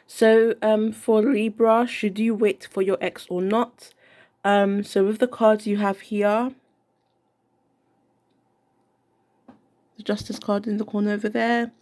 So for Libra, should you wait for your ex or not? So with the cards you have here, the Justice card in the corner over there,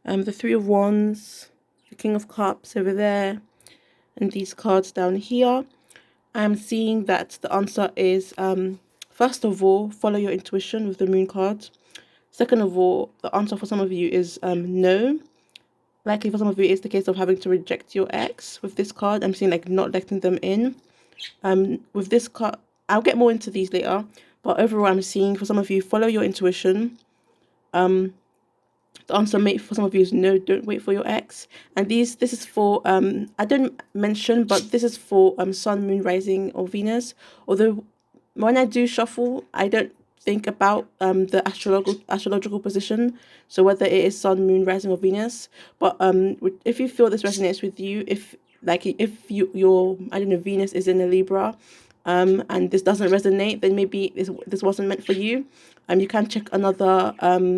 the Three of Wands, the King of Cups over there, and these cards down here, I'm seeing that the answer is first of all, follow your intuition with the Moon card. Second of all, the answer for some of you is no. Likely for some of you, it's the case of having to reject your ex. With this card, I'm seeing like not letting them in. With this card, I'll get more into these later. But overall, I'm seeing for some of you, follow your intuition. The answer may for some of you is no, don't wait for your ex. And this is for I don't mention, but this is for Sun, Moon, Rising, or Venus. Although when I do shuffle, I don't think about the astrological position, so whether it is Sun, Moon, Rising, or Venus. But if you feel this resonates with you, if your I don't know, Venus is in a Libra, and this doesn't resonate, then maybe this wasn't meant for you. You can check another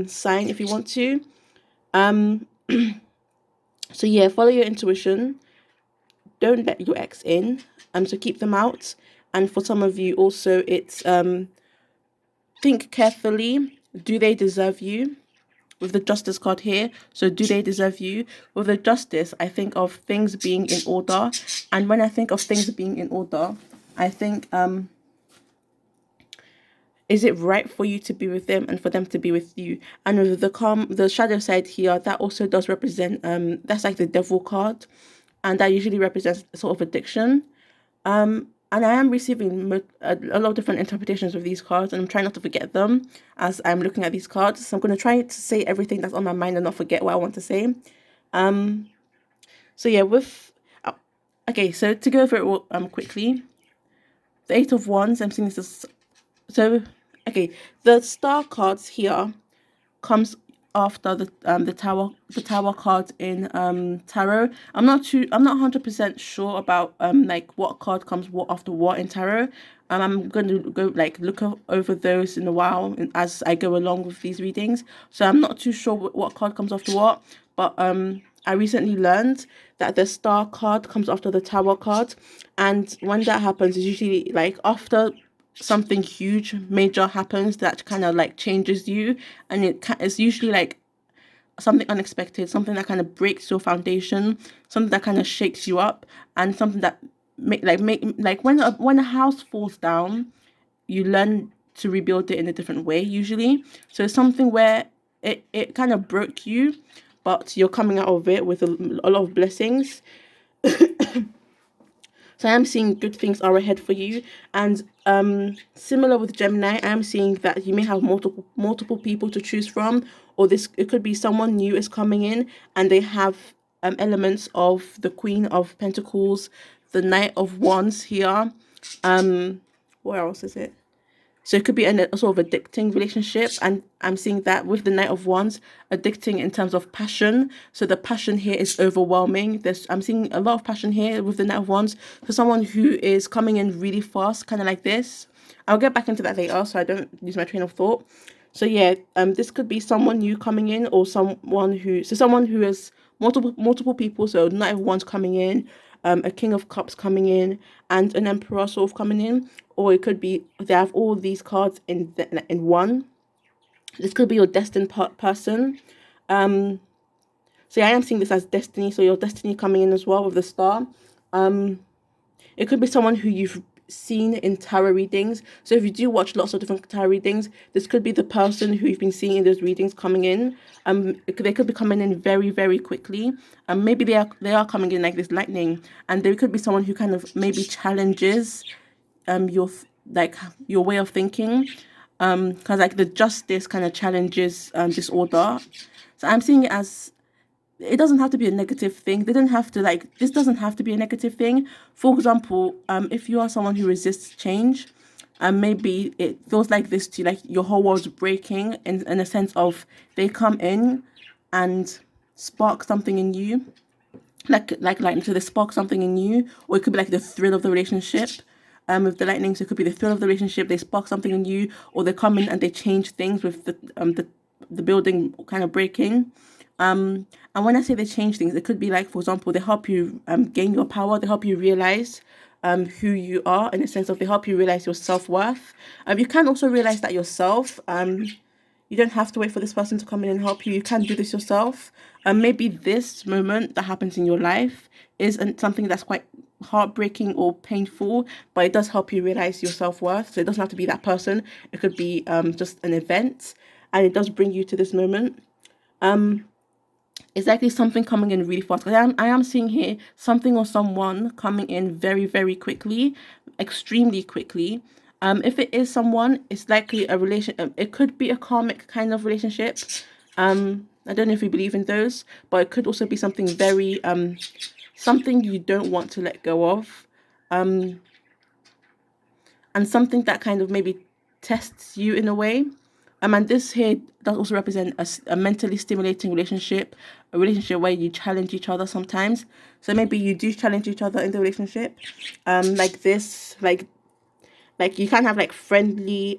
sign if you want to. um so yeah, follow your intuition. Don't let your ex in, so keep them out. And for some of you also, it's think carefully. Do they deserve you? With the Justice card here, so do they deserve you? With the Justice, I think of things being in order. And when I think of things being in order, I think is it right for you to be with them and for them to be with you? And with the shadow side here, that also does represent that's like the Devil card, and that usually represents sort of addiction. And I am receiving a lot of different interpretations of these cards, and I'm trying not to forget them as I'm looking at these cards. So I'm going to try to say everything that's on my mind and not forget what I want to say. So yeah, okay, so to go over it quickly, the Eight of Wands, I'm seeing this as, so okay, the Star cards here comes after the tower card in tarot. I'm not 100% sure about like what card comes what after what in tarot. I'm going to go like look over those in a while as I go along with these readings, so I'm not too sure what card comes after what. But I recently learned that the Star card comes after the Tower card, and when that happens, it's usually like after something huge major happens that kind of like changes you, and it's usually like something unexpected, something that kind of breaks your foundation, something that kind of shakes you up, and something that make when a house falls down, you learn to rebuild it in a different way usually. So it's something where it kind of broke you, but you're coming out of it with a lot of blessings. So I am seeing good things are ahead for you. And similar with Gemini, I am seeing that you may have multiple people to choose from, or this it could be someone new is coming in and they have elements of the Queen of Pentacles, the Knight of Wands here. What else is it? So it could be a sort of addicting relationship, and I'm seeing that with the Knight of Wands, addicting in terms of passion. So the passion here is overwhelming. I'm seeing a lot of passion here with the Knight of Wands for someone who is coming in really fast, kind of like this. I'll get back into that later, so I don't lose my train of thought. So yeah, this could be someone new coming in, or someone who has multiple people. So Knight of Wands coming in, a King of Cups coming in, and an Emperor sort of coming in. Or it could be they have all these cards in one. This could be your destined person. So yeah, I am seeing this as destiny. So your destiny coming in as well with the Star. It could be someone who you've seen in tarot readings. So if you do watch lots of different tarot readings, this could be the person who you've been seeing in those readings coming in. They could be coming in very, very quickly. Maybe they are coming in like this lightning, and there could be someone who kind of maybe challenges your your way of thinking, because like the Justice kind of challenges disorder. So I'm seeing it as, it doesn't have to be a negative thing. They don't have to like, this doesn't have to be a negative thing. For example, if you are someone who resists change, maybe it feels like this to like your whole world's breaking in a sense of they come in and spark something in you, so they spark something in you, or it could be like the thrill of the relationship. With the lightning, so it could be the thrill of the relationship. They spark something in you, or they come in and they change things with the building kind of breaking. And when I say they change things, it could be like, for example, they help you gain your power. They help you realize who you are, in a sense of they help you realize your self-worth. You can also realize that yourself. You don't have to wait for this person to come in and help you. You can do this yourself. Maybe this moment that happens in your life isn't something that's quite heartbreaking or painful, but it does help you realize your self-worth. So it doesn't have to be that person. It could be just an event, and it does bring you to this moment. It's likely something coming in really fast. I am seeing here something or someone coming in very, very quickly, extremely quickly. If it is someone, it's likely a relation. It could be a karmic kind of relationship. I don't know if you believe in those, but it could also be something very something you don't want to let go of, and something that kind of maybe tests you in a way. And this here does also represent a mentally stimulating relationship, a relationship where you challenge each other sometimes. So maybe you do challenge each other in the relationship, like this, like you can have like friendly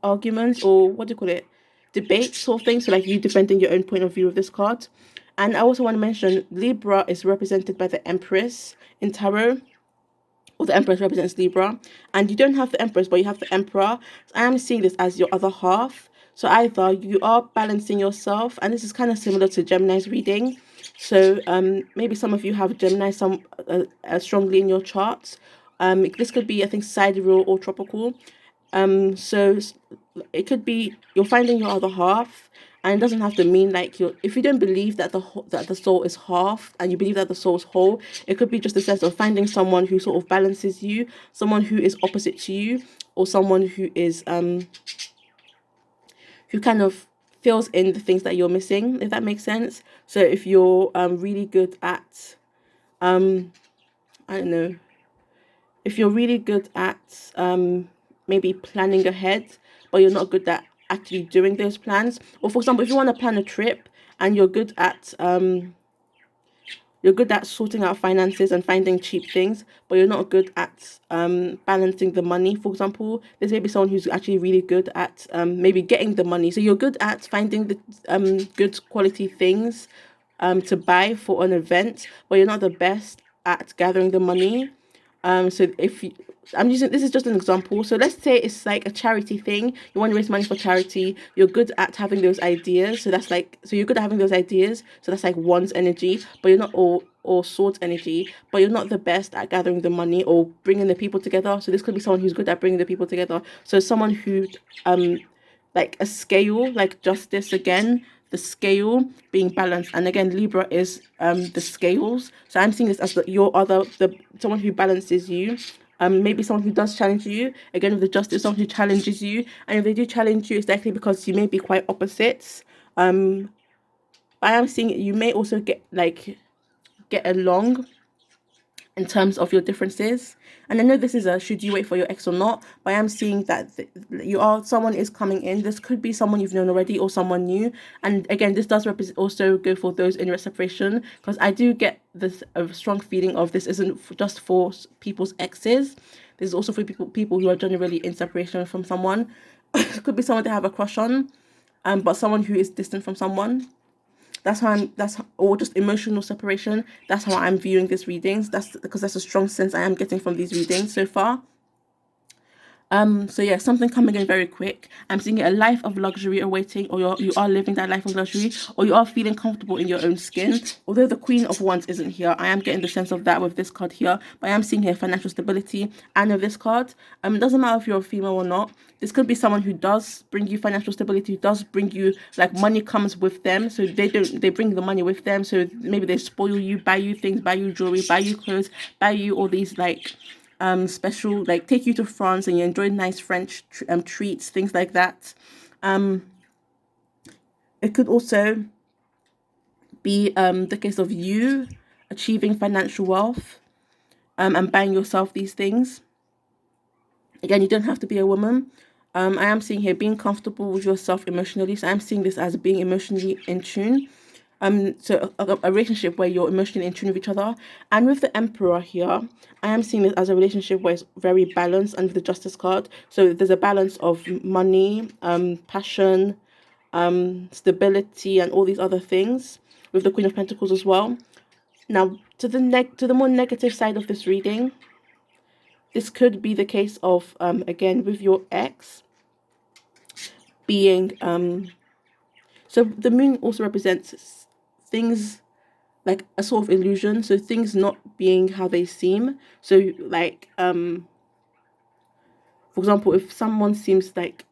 arguments, or what do you call it, debates sort of thing. So like you defending your own point of view of this card. And I also want to mention Libra is represented by the Empress in tarot, or the Empress represents Libra, and you don't have the Empress, but you have the Emperor. So I am seeing this as your other half. So either you are balancing yourself, and this is kind of similar to Gemini's reading. So maybe some of you have Gemini strongly in your charts. This could be, I think, sidereal or tropical. So it could be you're finding your other half, and it doesn't have to mean like you're. If you don't believe that that the soul is half, and you believe that the soul is whole, it could be just a sense of finding someone who sort of balances you, someone who is opposite to you, or someone who is who kind of fills in the things that you're missing, if that makes sense. So if you're really good at I don't know, if you're really good at maybe planning ahead, but you're not good at actually doing those plans. Or for example, if you want to plan a trip and you're good at sorting out finances and finding cheap things, but you're not good at balancing the money. For example, there's maybe someone who's actually really good at maybe getting the money. So you're good at finding the good quality things to buy for an event, but you're not the best at gathering the money. So if you, I'm using, this is just an example. So let's say it's like a charity thing. You want to raise money for charity. You're good at having those ideas. So that's like, so you're good at having those ideas. So that's like one's energy, but you're not all or swords energy, but you're not the best at gathering the money or bringing the people together. So this could be someone who's good at bringing the people together. So someone who, like a scale, like justice again, the scale being balanced. And again, Libra is the scales. So I'm seeing this as the someone who balances you. Maybe someone who does challenge you. Again, with the justice, someone who challenges you. And if they do challenge you, it's likely because you may be quite opposites. But I am seeing you may also get along in terms of your differences. And I know this is a should you wait for your ex or not, but I am seeing that someone is coming in. This could be someone you've known already or someone new. And again, this does also go for those in your separation, because I do get this a strong feeling of this isn't just for people's exes. This is also for people who are generally in separation from someone. It could be someone they have a crush on, but someone who is distant from someone. Or just emotional separation. That's how I'm viewing these readings. That's because that's a strong sense I am getting from these readings so far. So yeah, something coming in very quick. I'm seeing a life of luxury awaiting, or you are living that life of luxury, or you are feeling comfortable in your own skin. Although the Queen of Wands isn't here, I am getting the sense of that with this card here. But I am seeing here financial stability, and with this card, it doesn't matter if you're a female or not. This could be someone who does bring you financial stability, who does bring you, like, money comes with them. So they bring the money with them. So maybe they spoil you, buy you things, buy you jewelry, buy you clothes, buy you all these like special, like take you to France and you enjoy nice French treats, things like that. It could also be the case of you achieving financial wealth and buying yourself these things. Again, you don't have to be a woman. I am seeing here being comfortable with yourself emotionally. So I'm seeing this as being emotionally in tune. So a relationship where you're emotionally in tune with each other. And with the Emperor here, I am seeing this as a relationship where it's very balanced under the Justice card. So there's a balance of money, passion, stability, and all these other things with the Queen of Pentacles as well. Now, to the more negative side of this reading, this could be the case of again with your ex being so the moon also represents things like a sort of illusion, so things not being how they seem. So like for example, if someone seems like,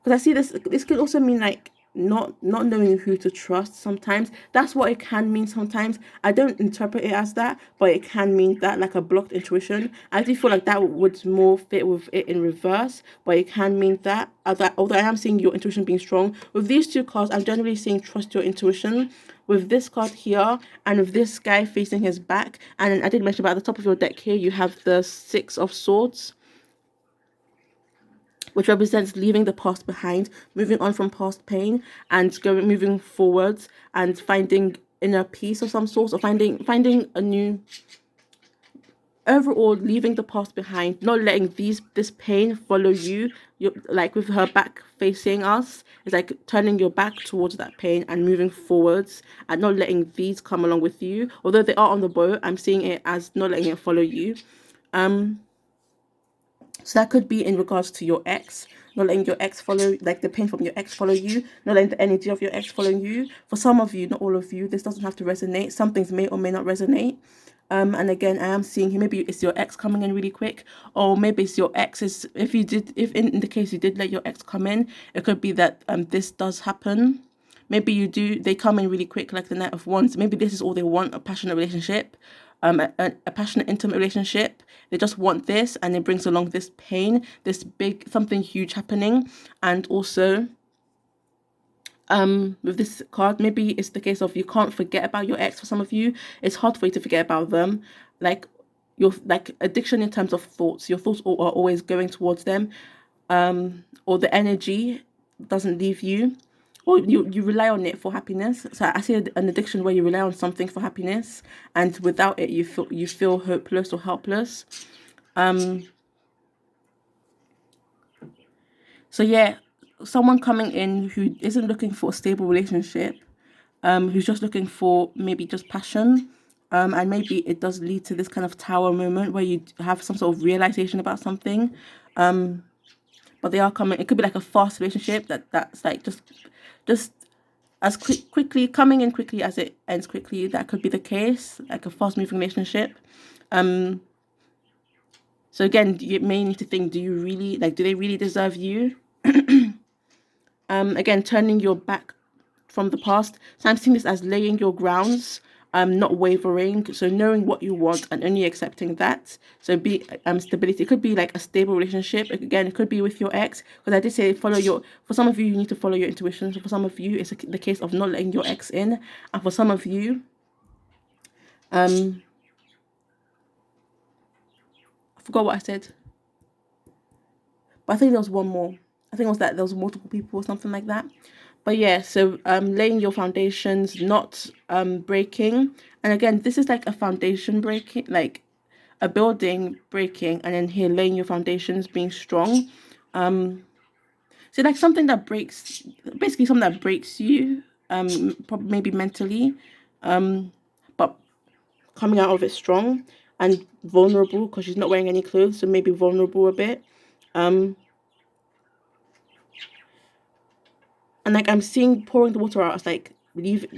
because I see this could also mean like not knowing who to trust sometimes. That's what it can mean sometimes. I don't interpret it as that, but it can mean that, like a blocked intuition. I do feel like that would more fit with it in reverse, but it can mean that, although I am seeing your intuition being strong with these two cards, I'm generally seeing trust your intuition with this card here, and with this guy facing his back. And I did mention about at the top of your deck here, you have the Six of Swords, which represents leaving the past behind, moving on from past pain, and moving forwards and finding inner peace of some sort, or finding a new, overall leaving the past behind, not letting this pain follow you. You, like with her back facing us, it's like turning your back towards that pain and moving forwards, and not letting these come along with you. Although they are on the boat, I'm seeing it as not letting it follow you. So that could be in regards to your ex, not letting your ex follow, like the pain from your ex follow you, not letting the energy of your ex follow you. For some of you, not all of you, this doesn't have to resonate. Some things may or may not resonate. And again, I am seeing here, maybe it's your ex coming in really quick, or maybe it's your ex's. If in the case you did let your ex come in, it could be that this does happen. Maybe they come in really quick, like the Knight of Wands. Maybe this is all they want, a passionate relationship, a passionate, intimate relationship. They just want this, and it brings along this pain, this big, something huge happening. And also, with this card, maybe it's the case of you can't forget about your ex. For some of you, it's hard for you to forget about them. Like your addiction in terms of thoughts. Your thoughts are always going towards them, or the energy doesn't leave you, or you rely on it for happiness. So I see an addiction where you rely on something for happiness, and without it you feel hopeless or helpless. So yeah, someone coming in who isn't looking for a stable relationship, who's just looking for maybe just passion, and maybe it does lead to this kind of tower moment where you have some sort of realization about something, but they are coming. It could be like a fast relationship that's like just as quickly coming in quickly as it ends quickly. That could be the case, like a fast moving relationship. So again, you may need to think, do they really deserve you? Again, turning your back from the past. So I'm seeing this as laying your grounds, not wavering. So knowing what you want and only accepting that. So be stability. It could be like a stable relationship. Again, it could be with your ex, because I did say for some of you, you need to follow your intuition. So for some of you, it's the case of not letting your ex in, and for some of you, I forgot what I said, but I think there was one more. I think it was that there was multiple people or something like that. But yeah, so laying your foundations, not breaking. And again, this is like a foundation breaking, like a building breaking, and then here laying your foundations, being strong. So like something that breaks, basically something that breaks you, probably maybe mentally, but coming out of it strong and vulnerable, because she's not wearing any clothes, so maybe vulnerable a bit. And like I'm seeing pouring the water out as like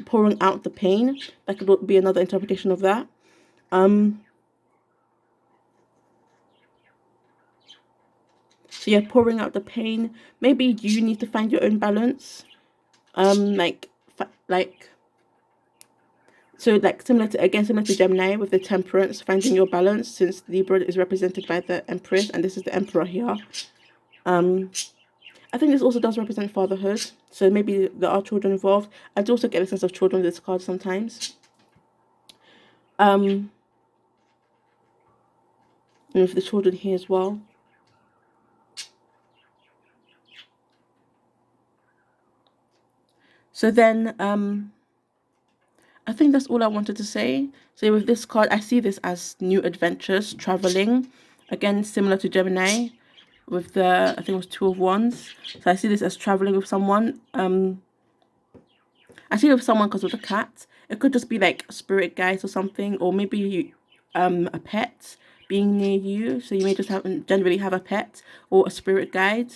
pouring out the pain. That could be another interpretation of that. So yeah, pouring out the pain. Maybe you need to find your own balance. So like similar to Gemini with the Temperance, finding your balance, since Libra is represented by the Empress and this is the Emperor here. I think this also does represent fatherhood. So maybe there are children involved. I do also get a sense of children with this card sometimes. And with the children here as well. So then, I think that's all I wanted to say. So with this card, I see this as new adventures, traveling. Again, similar to Gemini. with the, I think it was Two of Wands. So I see this as traveling with someone. I see it with someone because of the cat. It could just be like spirit guides or something, or maybe you, a pet being near you. So you may just have generally have a pet or a spirit guide.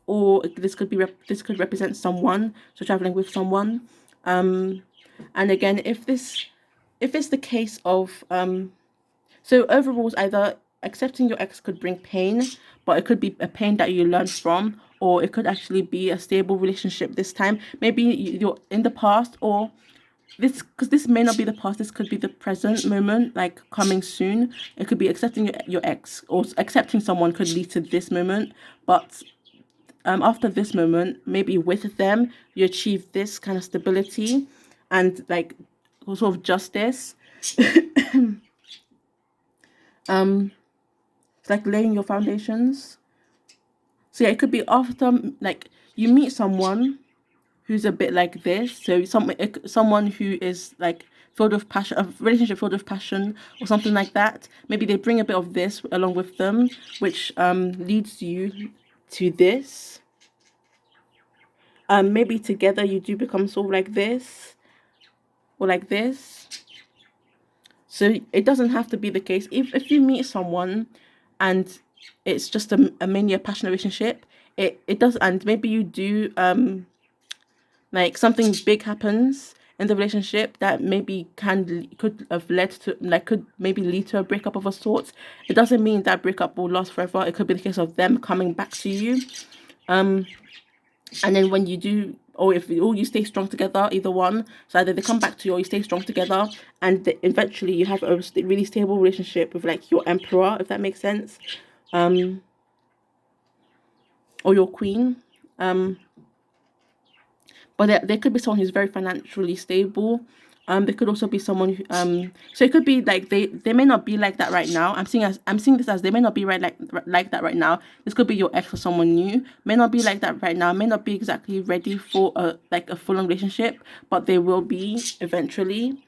Or this could be this could represent someone, so traveling with someone. And again, if it's the case of so overall, either accepting your ex could bring pain, but it could be a pain that you learn from, or it could actually be a stable relationship this time. Maybe you're in the past, or this, because this may not be the past, this could be the present moment, like coming soon. It could be accepting your ex, or accepting someone could lead to this moment, but after this moment, maybe with them, you achieve this kind of stability and like sort of justice. It's like laying your foundations. So yeah, it could be after like you meet someone who's a bit like this. So someone who is like filled with passion, a relationship filled with passion or something like that. Maybe they bring a bit of this along with them, which leads you to this. Maybe together you do become sort of like this or like this. So it doesn't have to be the case. If you meet someone and it's just mainly a passionate relationship, it does, and maybe you do like something big happens in the relationship that maybe could have led to, like, could maybe lead to a breakup of a sort. It doesn't mean that breakup will last forever. It could be the case of them coming back to you. And then when you do, or if you stay strong together, either one, so either they come back to you or you stay strong together, and eventually you have a really stable relationship with like your emperor, if that makes sense, or your queen. But there could be someone who's very financially stable. There could also be someone who, so it could be like they may not be like that right now. I'm seeing this as they may not be like that right now. This could be your ex or someone new. May not be like that right now. May not be exactly ready for a full-on relationship, but they will be eventually.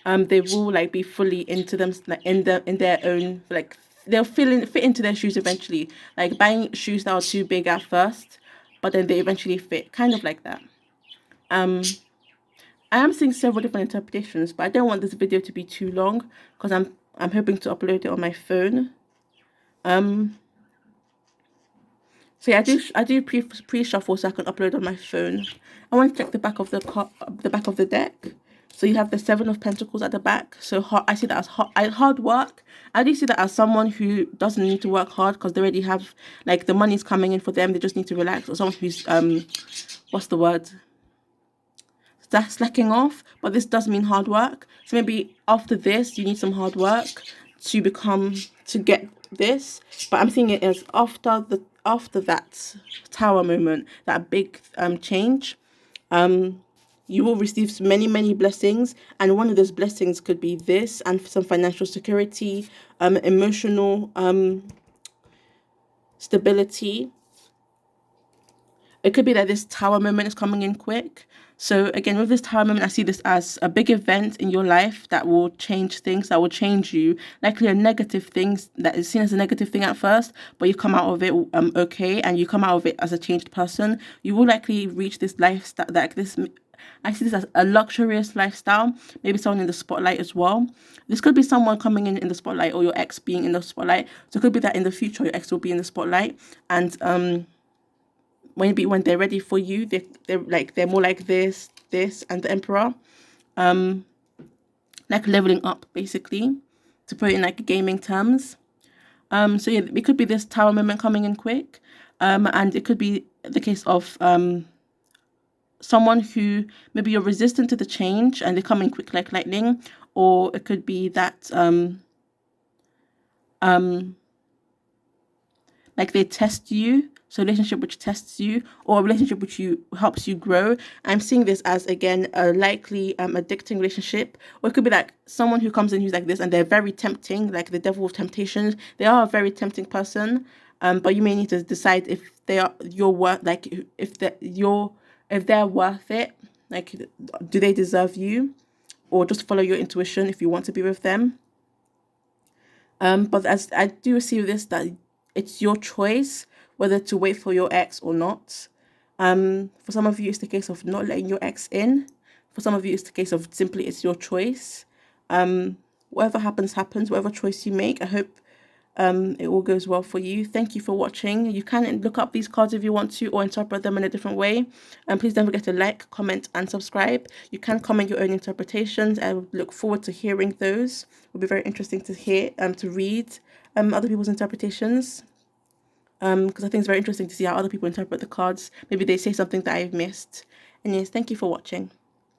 They will like be fully into them, like in their own, like they'll fit into their shoes eventually. Like buying shoes that are too big at first, but then they eventually fit, kind of like that. I am seeing several different interpretations, but I don't want this video to be too long because I'm hoping to upload it on my phone. So yeah, I do pre shuffle so I can upload on my phone. I want to check the back of the back of the deck. So you have the Seven of Pentacles at the back. So I see that as hard work. I do see that as someone who doesn't need to work hard because they already have, like, the money's coming in for them. They just need to relax. Or someone who's what's the word? Slacking off. But this does mean hard work. So maybe after this, you need some hard work to get this. But I'm seeing it as after that tower moment, that big change, you will receive many blessings, and one of those blessings could be this, and some financial security, emotional stability. It could be that this tower moment is coming in quick. So again, with this tower moment, I see this as a big event in your life that will change things, that will change you. Likely a negative thing that is seen as a negative thing at first, but you come out of it okay, and you come out of it as a changed person. You will likely reach this lifestyle, like this. I see this as a luxurious lifestyle. Maybe someone in the spotlight as well. This could be someone coming in the spotlight, or your ex being in the spotlight. So it could be that in the future your ex will be in the spotlight, and when they're ready for you, they're more like this and the Emperor, like leveling up basically, to put it in like gaming terms. So yeah, it could be this tower moment coming in quick, and it could be the case of someone who maybe you're resistant to the change and they come in quick like lightning, or it could be that like they test you. So a relationship which tests you, or a relationship which helps you grow. I'm seeing this as, again, a likely addicting relationship. Or it could be like someone who comes in who's like this and they're very tempting, like the devil of temptations. They are a very tempting person, but you may need to decide if they are like if they're worth it. Like, do they deserve you, or just follow your intuition if you want to be with them. But as I do see this, that it's your choice whether to wait for your ex or not. For some of you, it's the case of not letting your ex in. For some of you, it's the case of simply it's your choice. Whatever happens, happens. Whatever choice you make, I hope it all goes well for you. Thank you for watching. You can look up these cards if you want to, or interpret them in a different way. And please don't forget to like, comment, and subscribe. You can comment your own interpretations. I would look forward to hearing those. It will be very interesting to hear, to read other people's interpretations. Because I think it's very interesting to see how other people interpret the cards. Maybe they say something that I've missed. And yes, thank you for watching.